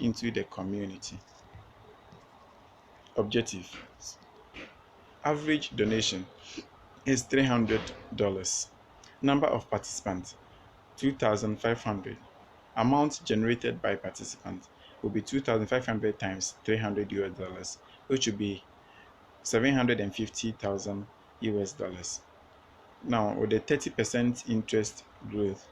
into the community. Objective: average donation is $300. Number of participants 2,500. Amount generated by participants will be 2,500 times $300, which will be 750,000 dollars. Now, with the 30% interest growth,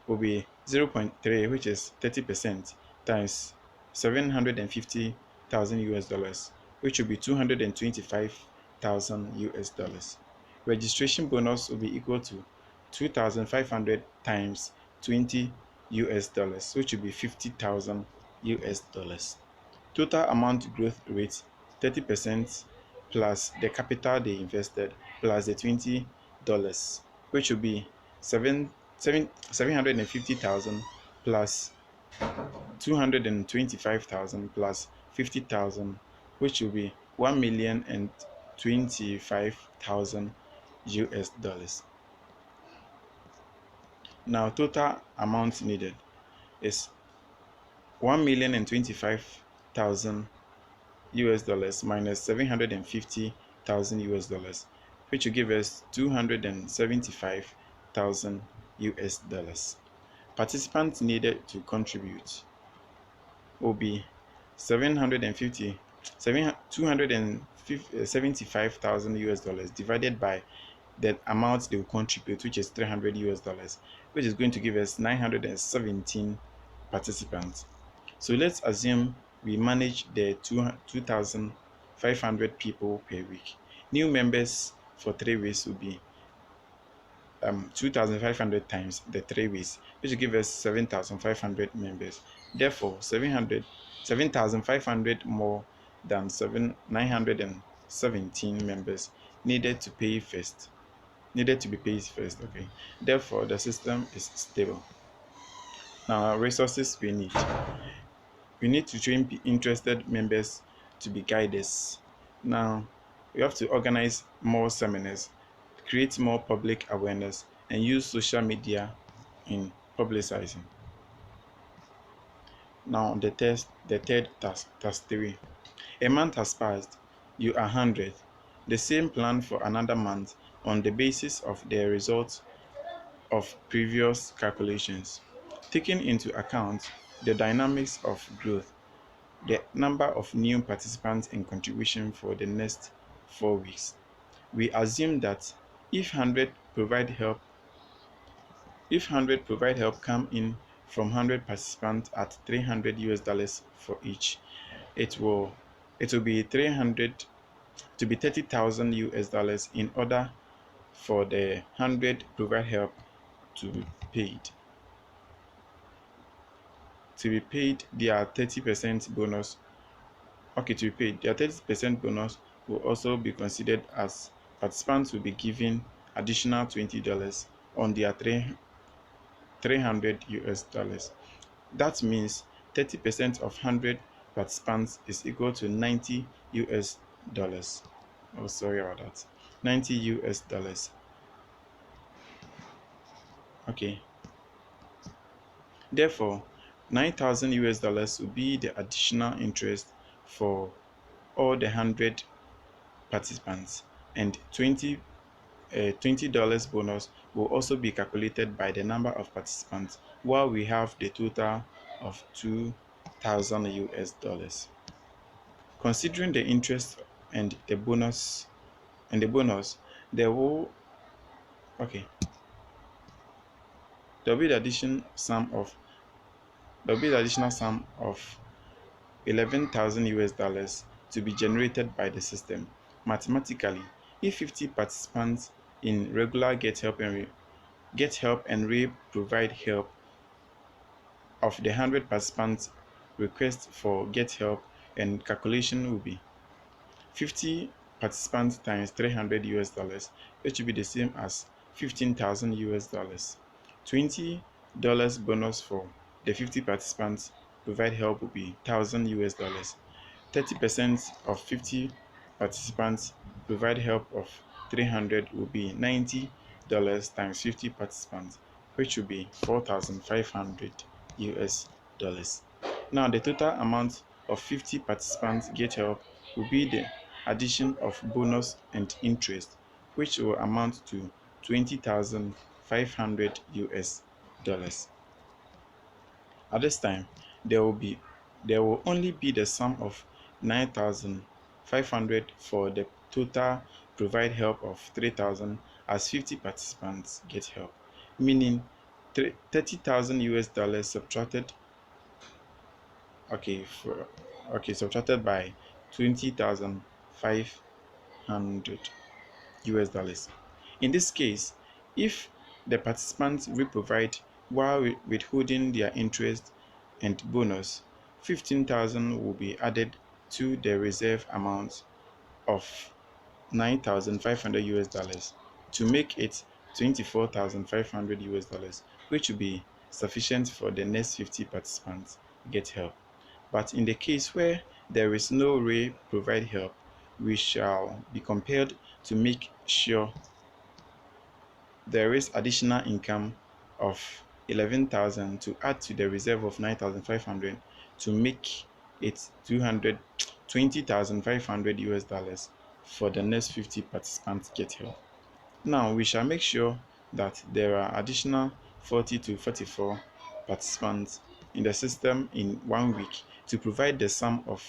will be zero point 0.3, which is 30% times 750,000 dollars, which will be 225,000 dollars. Registration bonus will be equal to 2,500 times 20 dollars, which will be 50,000 dollars. Total amount growth rate 30% plus the capital they invested plus the $20, which will be 750,000 plus 225,000 plus 50,000, which will be 1,025,000 dollars. Now, total amount needed is 1,025,000 dollars minus 750,000 dollars, which will give us 275,000 dollars. Participants needed to contribute will be 275,000 dollars divided by the amount they will contribute, which is $300, which is going to give us 917 participants. So let's assume we manage the 2,500 people per week. New members for 3 weeks will be 2,500 times the 3 weeks, which will give us 7,500 members. Therefore, 7,500 more than 917 members needed to be paid first. Okay. Therefore, the system is stable. Now, resources we need. We need to train interested members to be guides. Now, we have to organize more seminars, create more public awareness, and use social media in publicizing. Now, the third task 3. A month has passed. You are 100. The same plan for another month on the basis of the results of previous calculations, taking into account the dynamics of growth, the number of new participants and contribution for the next 4 weeks. We assume that if 100 provide help come in from 100 participants at $300 for each, it will be 300 to be 30,000 dollars in order for the 100 provide help to be paid. Their 30% bonus. Okay, to be paid, their 30% bonus will also be considered as participants will be given additional $20 on their $300. That means 30% of 100 participants is equal to $90. Oh, sorry about that. $90. Okay. Therefore, $9,000 will be the additional interest for all the 100 participants, and $20 bonus will also be calculated by the number of participants, while we have the total of $2,000. Considering the interest and the bonus, there will be the additional sum of $11,000 to be generated by the system. Mathematically, if 50 participants in regular get help and re provide help, of the 100 participants request for get help, and calculation will be 50 participants times $300, which will be the same as $15,000. $20 bonus for the 50 participants provide help will be $1,000. 30% of 50 participants provide help of 300 will be $90 times 50 participants, which will be $4,500. Now, the total amount of 50 participants get help will be the addition of bonus and interest, which will amount to 20,500 US dollars. At this time, there will only be the sum of 9,500 for the total provide help of 3,000 as 50 participants get help, meaning 30,000 US dollars okay for subtracted by 20,500 US dollars. In this case, if the participants reprovide while withholding their interest and bonus, 15,000 will be added to the reserve amount of 9,500 US dollars to make it 24,500 US dollars, which will be sufficient for the next 50 participants get help. But in the case where there is no way provide help, we shall be compelled to make sure there is additional income of 11,000 to add to the reserve of 9,500 to make it 20,500 US dollars for the next 50 participants get help. Now we shall make sure that there are additional 40 to 44 participants in the system in 1 week to provide the sum of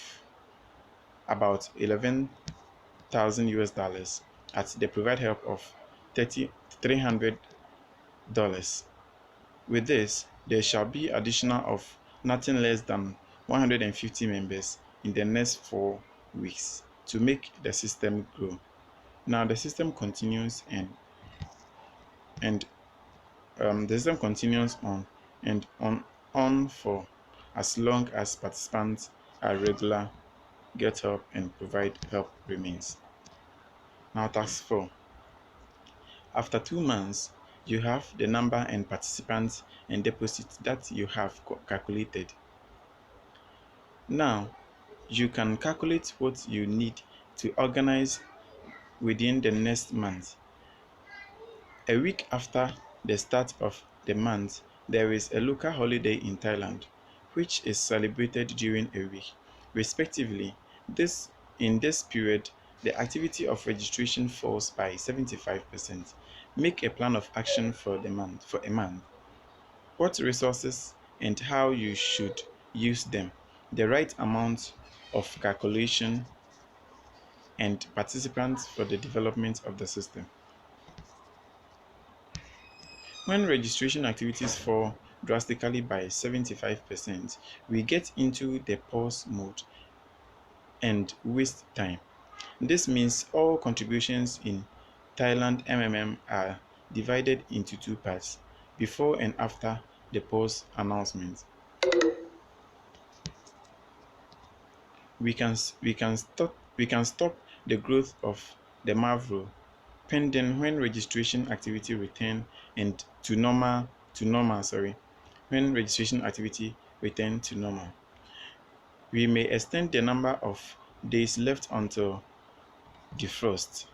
about 11,000 US dollars at the provide help of 300 dollars. With this, there shall be additional of nothing less than 150 members in the next 4 weeks to make the system grow. Now the system continues and the system continues on for as long as participants are regular, get help, and provide help remains. Now task 4. After 2 months, you have the number and participants and deposits that you have calculated. Now, you can calculate what you need to organize within the next month. A week after the start of the month, there is a local holiday in Thailand, which is celebrated during a week. Respectively, in this period, the activity of registration falls by 75%. Make a plan of action for a month. What resources and how you should use them. The right amount of calculation and participants for the development of the system. When registration activities fall drastically by 75%, we get into the pause mode and waste time. This means all contributions in Thailand MMM are divided into 2 parts, before and after the pause announcement. We can stop the growth of the Mavro pending when registration activity return and to normal when registration activity return to normal. We may extend the number of days left until defrost.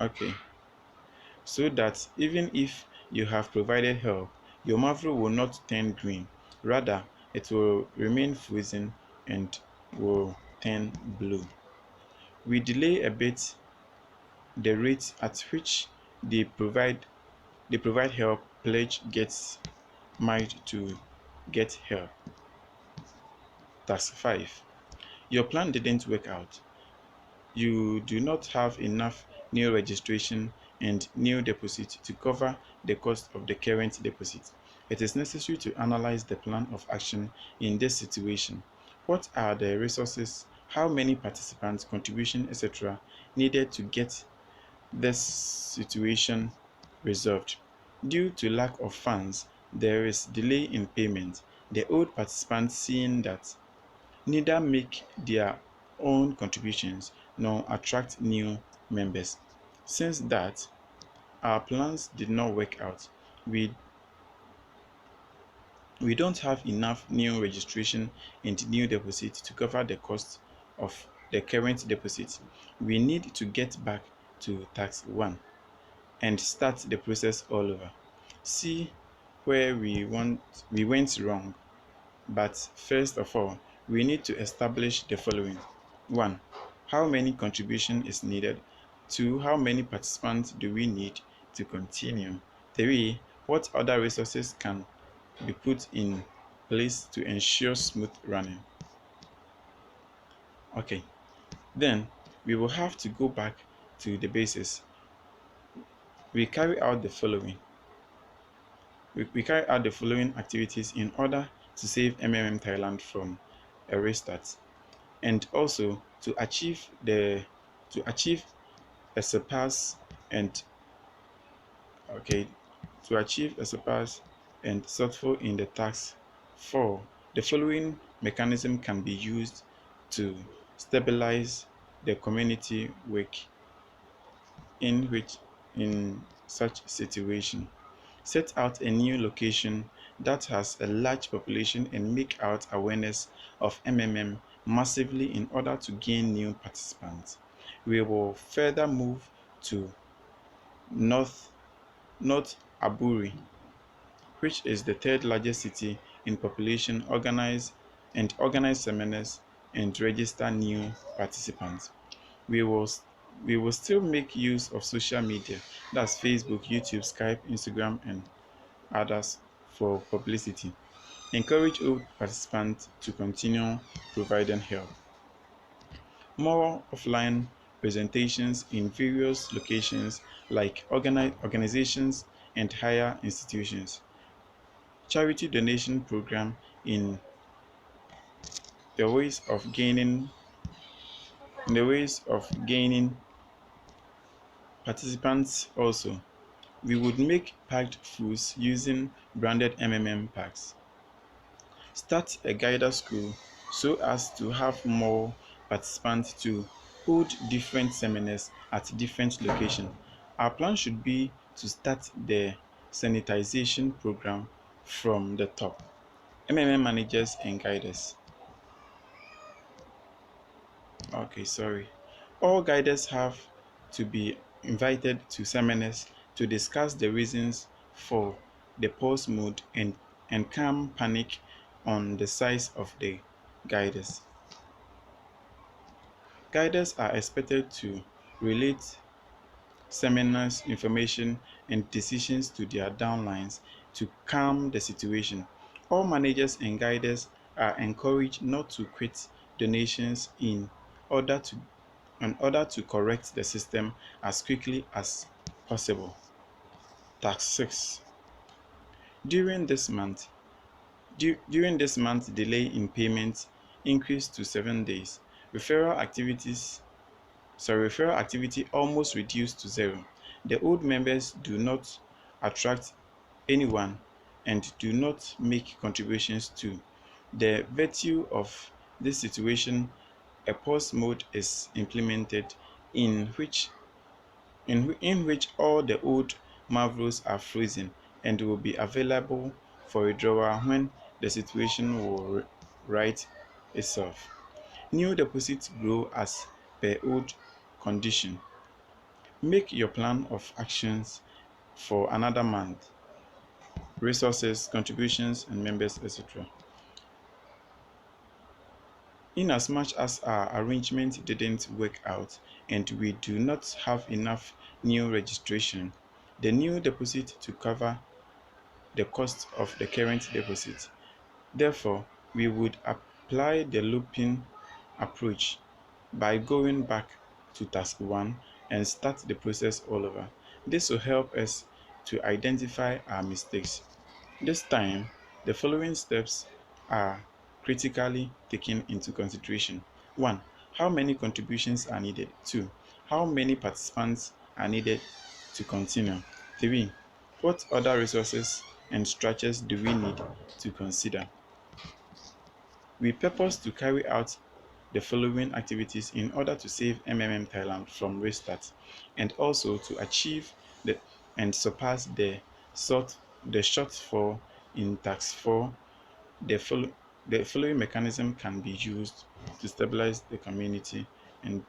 Okay, so that even if you have provided help, your Mavro will not turn green. Rather, it will remain frozen and will turn blue. We delay a bit the rate at which the provide help pledge gets marked to get help. Task 5. Your plan didn't work out. You do not have enough new registration and new deposit to cover the cost of the current deposit. It is necessary to analyze the plan of action in this situation. What are the resources, how many participants, contribution, etc. needed to get this situation resolved? Due to lack of funds, there is delay in payment. The old participants, seeing that, neither make their own contributions nor attract new members. Since that our plans did not work out, we don't have enough new registration and new deposit to cover the cost of the current deposit. We need to get back to task 1 and start the process all over. See where we went wrong. But first of all, we need to establish the following. 1. How many contribution is needed? 2. How many participants do we need to continue? 3. What other resources can be put in place to ensure smooth running? Okay, then we will have to go back to the basis. We carry out the following. We carry out the following activities in order to save Thailand from a restart, and also to achieve a surpass and okay to achieve a surpass and successful in the task. 4. The following mechanism can be used to stabilize the community work in which in such situation. Set out a new location that has a large population and make out awareness of massively in order to gain new participants. We will further move to North, North Aburi, which is the third largest city in population, organize seminars and register new participants. We will we will still make use of social media, that's Facebook, YouTube, Skype, Instagram, and others for publicity. Encourage all participants to continue providing help. More offline presentations in various locations like organizations and higher institutions. Charity donation program in the ways of gaining participants also. We would make packed foods using branded packs. Start a guided school so as to have more participants to hold different seminars at different locations. Our plan should be to start the sanitization program from the top. Managers and guiders. Okay, sorry. All guiders have to be invited to seminars to discuss the reasons for the pause mode and calm panic on the size of the guiders. Guiders are expected to relate seminars, information, and decisions to their downlines to calm the situation. All managers and guiders are encouraged not to quit donations order to in order to correct the system as quickly as possible. Task 6. During this month, delay in payment increased to 7 days. Referral activity almost reduced to zero. The old members do not attract anyone and do not make contributions to. The virtue of this situation, a pause mode is implemented in which all the old marvels are frozen and will be available for withdrawal when the situation will right itself. New deposits grow as per old condition. Make your plan of actions for another month, resources, contributions, and members, etc. Inasmuch as our arrangement didn't work out and we do not have enough new registration, the new deposit to cover the cost of the current deposit. Therefore, we would apply the looping approach by going back to task 1 and start the process all over. This will help us to identify our mistakes. This time, the following steps are critically taken into consideration. 1. How many contributions are needed? 2. How many participants are needed to continue? 3. What other resources and structures do we need to consider? We purpose to carry out the following activities in order to save Thailand from restart and also to achieve and surpass the shortfall in task 4. The following mechanism can be used to stabilize the community and